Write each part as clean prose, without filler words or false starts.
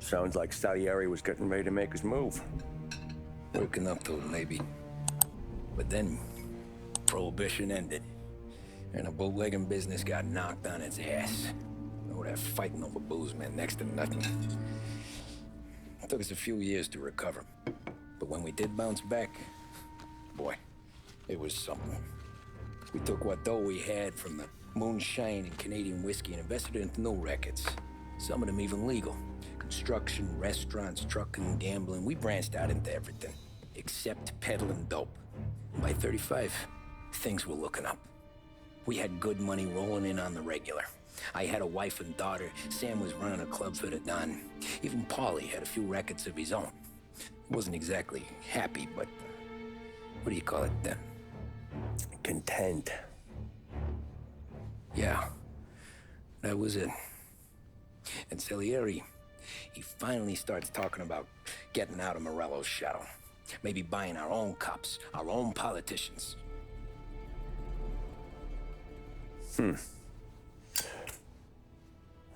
Sounds like Salieri was getting ready to make his move. Working up to it, maybe. But then, Prohibition ended, and the bootlegging business got knocked on its ass. Oh, that fighting over booze meant next to nothing. It took us a few years to recover. But when we did bounce back, boy, it was something. We took what dough we had from the moonshine and Canadian whiskey and invested it into new rackets. Some of them even legal. Construction, restaurants, trucking, gambling. We branched out into everything, except peddling dope. And by 35, things were looking up. We had good money rolling in on the regular. I had a wife and daughter. Sam was running a club for the Don. Even Paulie had a few rackets of his own. He wasn't exactly happy, but what do you call it then? Content. Yeah, that was it. And Salieri, he finally starts talking about getting out of Morello's shadow. Maybe buying our own cops, our own politicians.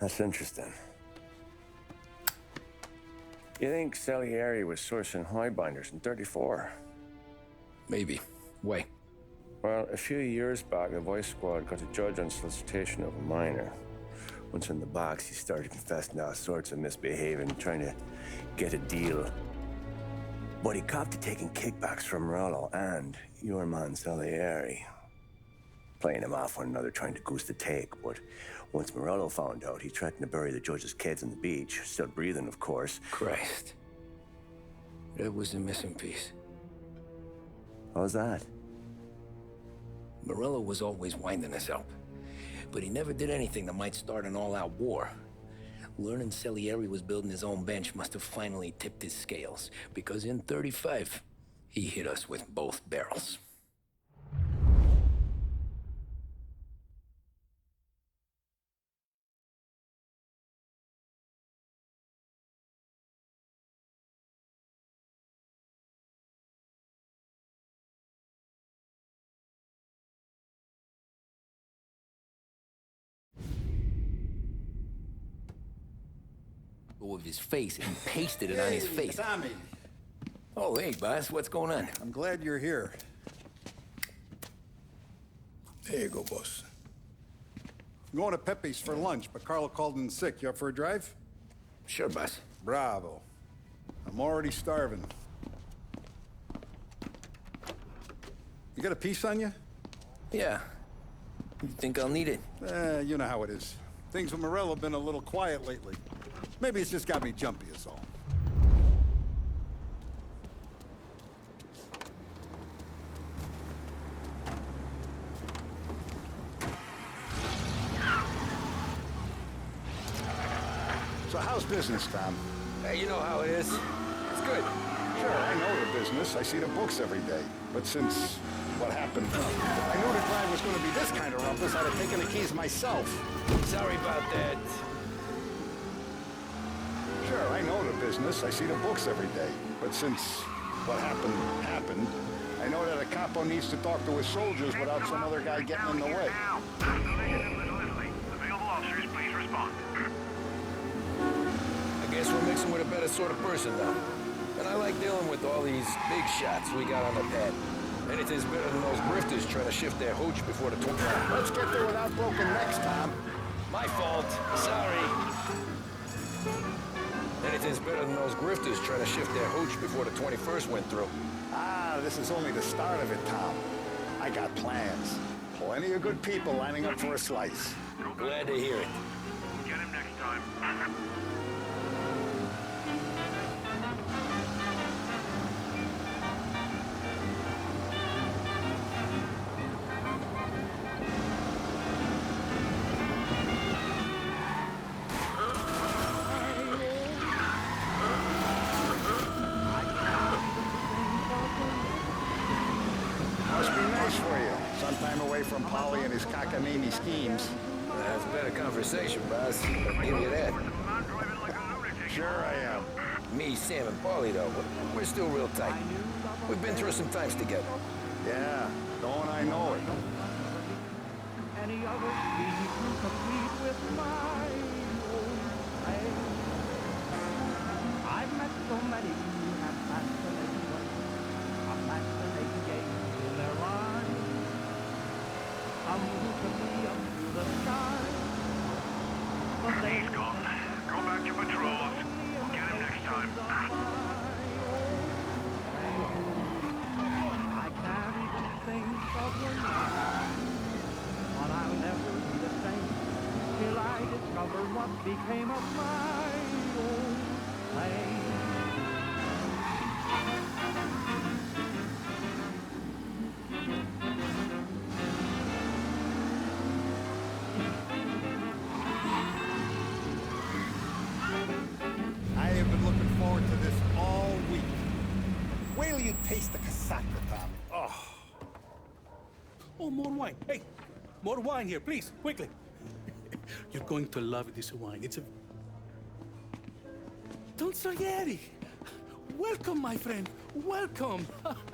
That's interesting. You think Salieri was sourcing highbinders in 34? Maybe. Why? Well, a few years back, the Vice Squad got a judge on solicitation of a minor. Once in the box, he started confessing all sorts of misbehaving, trying to get a deal. But he copped to taking kickbacks from Morello and your man Salieri. Playing him off one another, trying to goose the take. But once Morello found out, he threatened to bury the judge's kids on the beach. Still breathing, of course. Christ. That was the missing piece. How's that? Morello was always winding us up. But he never did anything that might start an all-out war. Learning Salieri was building his own bench must have finally tipped his scales, because in 35, he hit us with both barrels. Of his face and pasted it on his face. Tommy. Oh, hey, boss, what's going on? I'm glad you're here. There you go, boss. I'm going to Pepe's for lunch, but Carlo called in sick. You up for a drive? Sure, boss. Bravo. I'm already starving. You got a piece on you? Yeah. You think I'll need it? You know how it is. Things with Morello have been a little quiet lately. Maybe it's just got me jumpy is all. So how's business, Tom? Hey, you know how it is. It's good. Sure, I know the business. I see the books every day. But since what happened, I knew the drive was going to be this kind of rumpus. I'd have taken the keys myself. Sorry about that. Sure, I know the business. I see the books every day. But since what happened, I know that a capo needs to talk to his soldiers without some other guy getting in the way. Available officers, please respond. I guess we're mixing with a better sort of person now. And I like dealing with all these big shots we got on the pad. Anything's better than those grifters trying to shift their hooch before the tournament. Let's get there without broken necks, Tom. My fault. Sorry. Anything's better than those grifters trying to shift their hooch before the 21st went through. Ah, this is only the start of it, Tom. I got plans. Plenty of good people lining up for a slice. Glad to hear it. Get him next time. From Polly and his cockamamie schemes. That's a better conversation, boss. I'll give you that. Sure I am. Me, Sam, and Paulie, though, we're still real tight. We've been through some times together. Yeah, don't I know it. Any other complete with my own your patrols. We'll get him next time. I can't even think of your name, but I'll never be the same till I discover what became of my old flame. I have been looking forward to this all week. Wait till you taste the casaca, Tom. Oh. Oh, more wine. Hey, more wine here, please, quickly. You're going to love this wine. It's a... Don Salieri. Welcome, my friend. Welcome.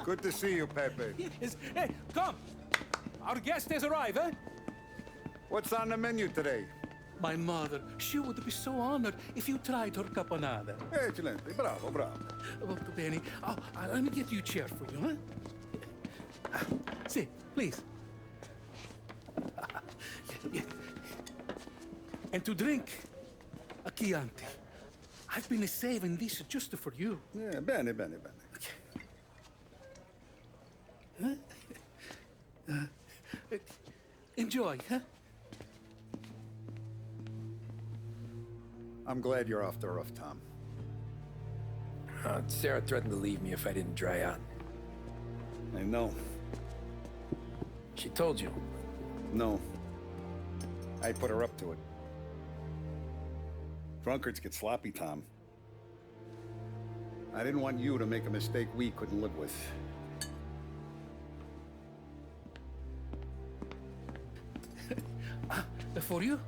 Good to see you, Pepe. Yes. Hey, come. Our guest has arrived, eh? What's on the menu today? My mother, she would be so honored if you tried her caponata. Excelente. Bravo, bravo. Molto bene. Oh, let me get you a chair for you, huh? Sit, please. Yeah. And to drink, a Chianti. I've been saving this just for you. Yeah, bene, bene, bene. Enjoy, huh? I'm glad you're off the roof, Tom. Sarah threatened to leave me if I didn't dry out. I know. She told you. No. I put her up to it. Drunkards get sloppy, Tom. I didn't want you to make a mistake we couldn't live with. For you,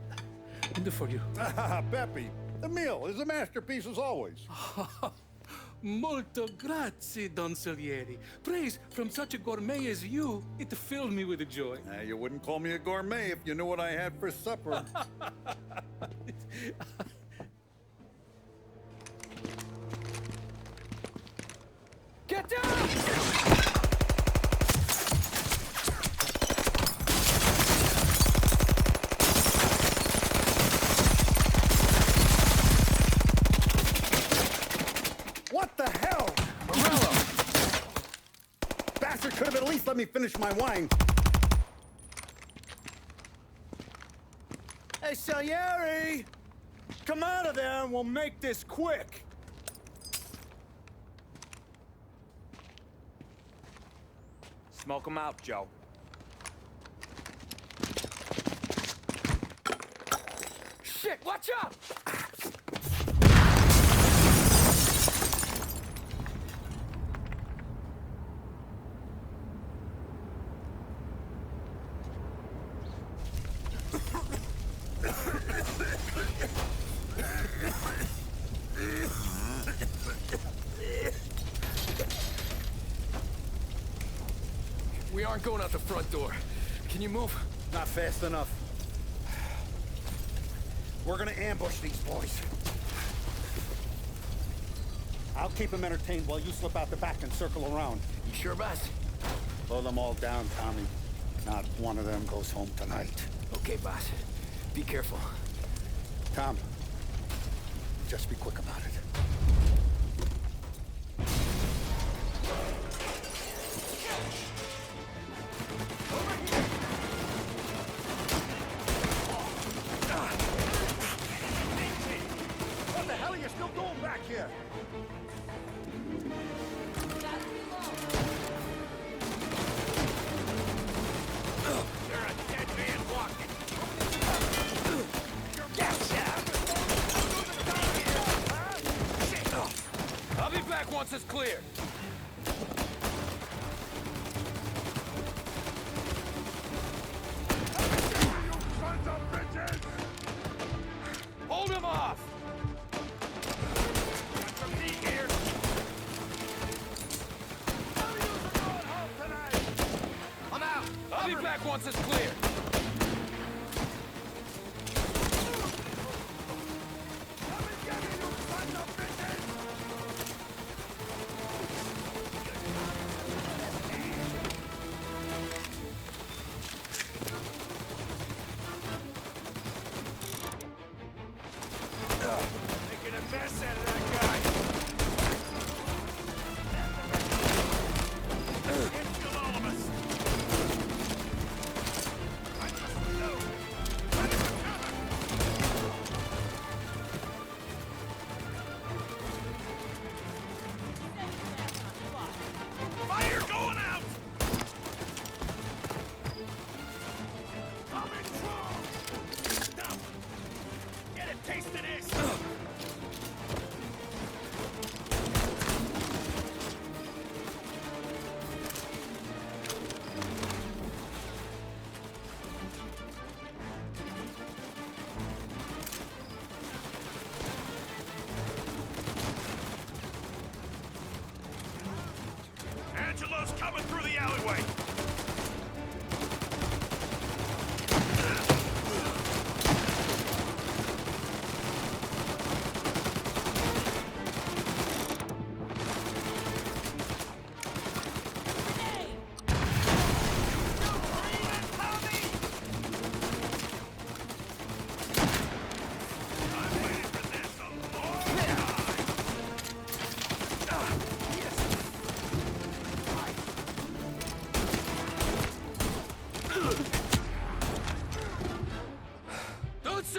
and for you. Pepe, the meal is a masterpiece as always. Molto grazie, Don Salieri. Praise from such a gourmet as you, it filled me with joy. You wouldn't call me a gourmet if you knew what I had for supper. Get down! What the hell? Morello! Bastard could have at least let me finish my wine. Hey, Salieri! Come out of there and we'll make this quick. Smoke him out, Joe. Shit, watch out! We aren't going out the front door. Can you move? Not fast enough. We're gonna ambush these boys. I'll keep them entertained while you slip out the back and circle around. You sure, boss? Blow them all down, Tommy. Not one of them goes home tonight. Okay, boss. Be careful. Tom, just be quick about it. What the hell are you still doing back here? You're a dead man walking. I'll be back once it's clear. Hold him off! I'm out. I'll be back once it's clear.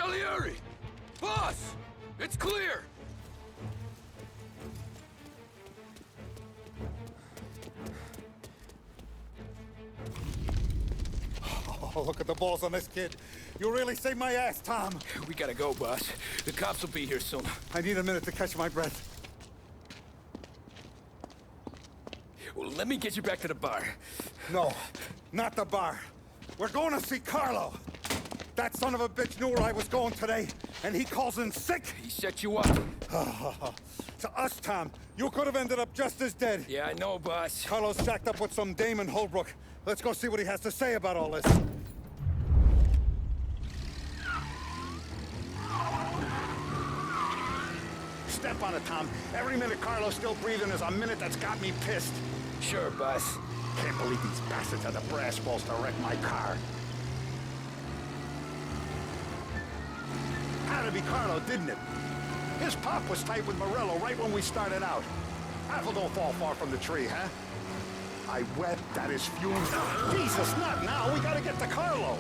Salieri! Boss! It's clear! Oh, look at the balls on this kid. You really saved my ass, Tom. We gotta go, boss. The cops will be here soon. I need a minute to catch my breath. Well, let me get you back to the bar. No, not the bar. We're going to see Carlo. That son of a bitch knew where I was going today, and he calls in sick. He set you up. To us, Tom, you could have ended up just as dead. Yeah, I know, boss. Carlo's shacked up with some dame in Holbrook. Let's go see what he has to say about all this. Step on it, Tom. Every minute Carlo's still breathing is a minute that's got me pissed. Sure, boss. Can't believe these bastards had the brass balls to wreck my car. Had to be Carlo, didn't it? His pop was tight with Morello right when we started out. Apple don't fall far from the tree, huh? I wept at his funeral. Jesus, not now. We gotta get to Carlo.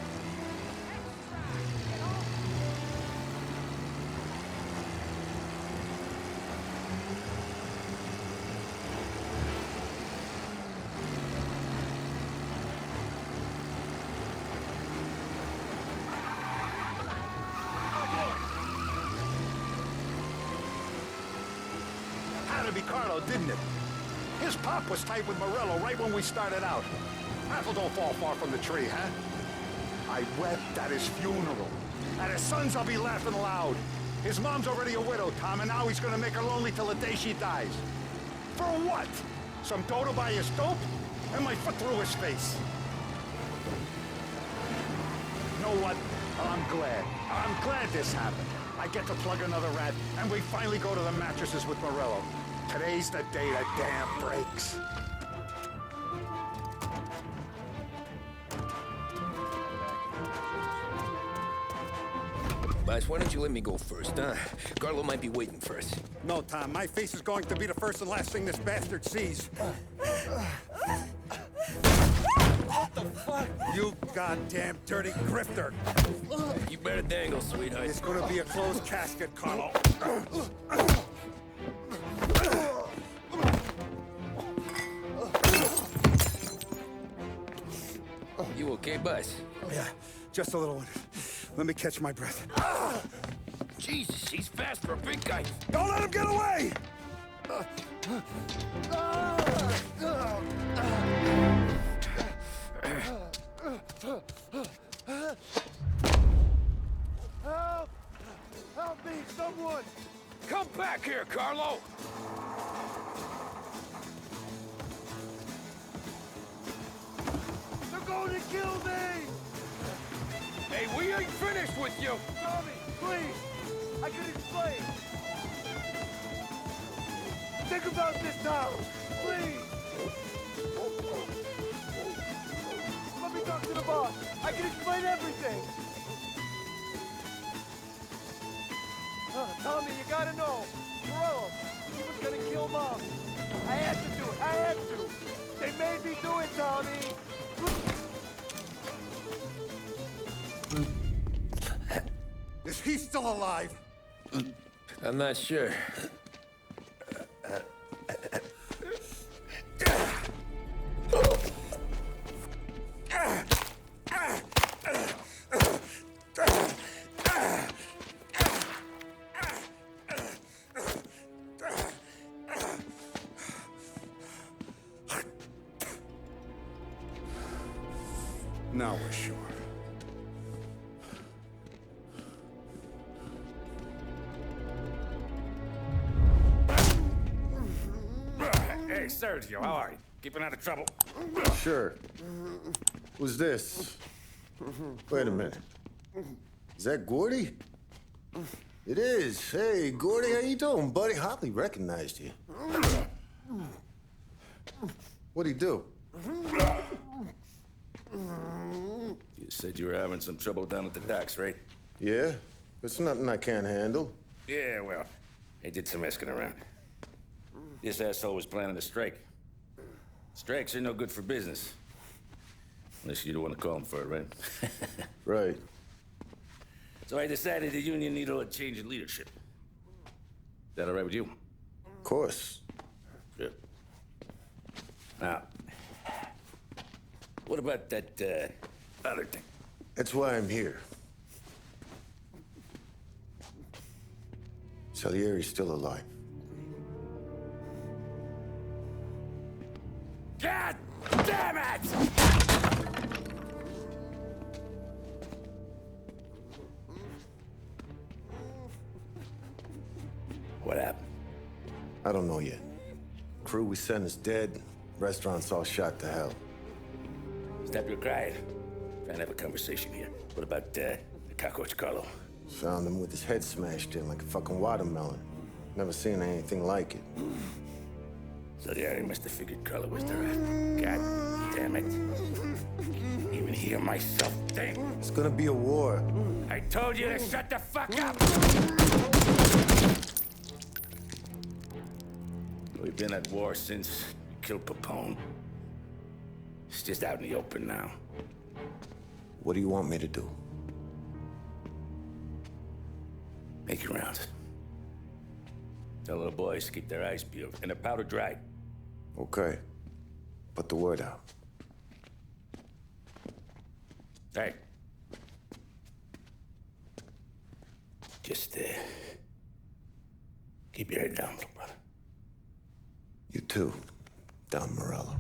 Be Carlo, didn't it? His pop was tight with Morello right when we started out. Apple don't fall far from the tree, huh? I wept at his funeral. At his son's, I'll be laughing loud. His mom's already a widow, Tom, and now he's gonna make her lonely till the day she dies. For what? Some dough to buy his dope? And my foot through his face. You know what? I'm glad. I'm glad this happened. I get to plug another rat, and we finally go to the mattresses with Morello. Today's the day the dam breaks. Boss, why don't you let me go first, huh? Carlo might be waiting for us. No, Tom. My face is going to be the first and last thing this bastard sees. What the fuck? You goddamn dirty grifter. You better dangle, sweetheart. It's gonna be a closed casket, Carlo. You okay, boss? Yeah, just a little one. Let me catch my breath. Jesus, he's fast for a big guy. Don't let him get away! Help! Help me, someone! Come back here, Carlo! They're going to kill me! Hey, we ain't finished with you! Tommy, please! I can explain! Think about this town! Please! Let me talk to the boss! I can explain everything! Tommy, you gotta know! Morello, he was gonna kill Mom! I had to do it! I had to! They made me do it, Tommy! Is he still alive? I'm not sure. Now we're sure. Hey, Sergio, how are you? Keeping out of trouble? Sure. Who's this? Wait a minute. Is that Gordy? It is. Hey, Gordy, how you doing, buddy? Hardly recognized you. What'd he do? You said you were having some trouble down at the docks, right? Yeah? It's nothing I can't handle. Yeah, well, they did some asking around. This asshole was planning a strike. Strikes are no good for business. Unless you don't want to call him for it, right? Right. So I decided the union needed a change in leadership. Is that all right with you? Of course. Good. Now, what about that, other thing? That's why I'm here. Salieri's still alive. God damn it! What happened? I don't know yet. Crew we sent is dead. Restaurant's all shot to hell. Stop your crying. Trying to have a conversation here. What about, the cockroach Carlo? Found him with his head smashed in like a fucking watermelon. Never seen anything like it. So the area must have figured Carlo was the rat. God damn it. Even hear myself think. It's gonna be a war. I told you to shut the fuck up! We've been at war since we killed Papone. It's just out in the open now. What do you want me to do? Make your rounds. Tell little boys to keep their eyes peeled and their powder dry. Okay. Put the word out. Hey. Just, keep your head down, little brother. You too, Don Morello.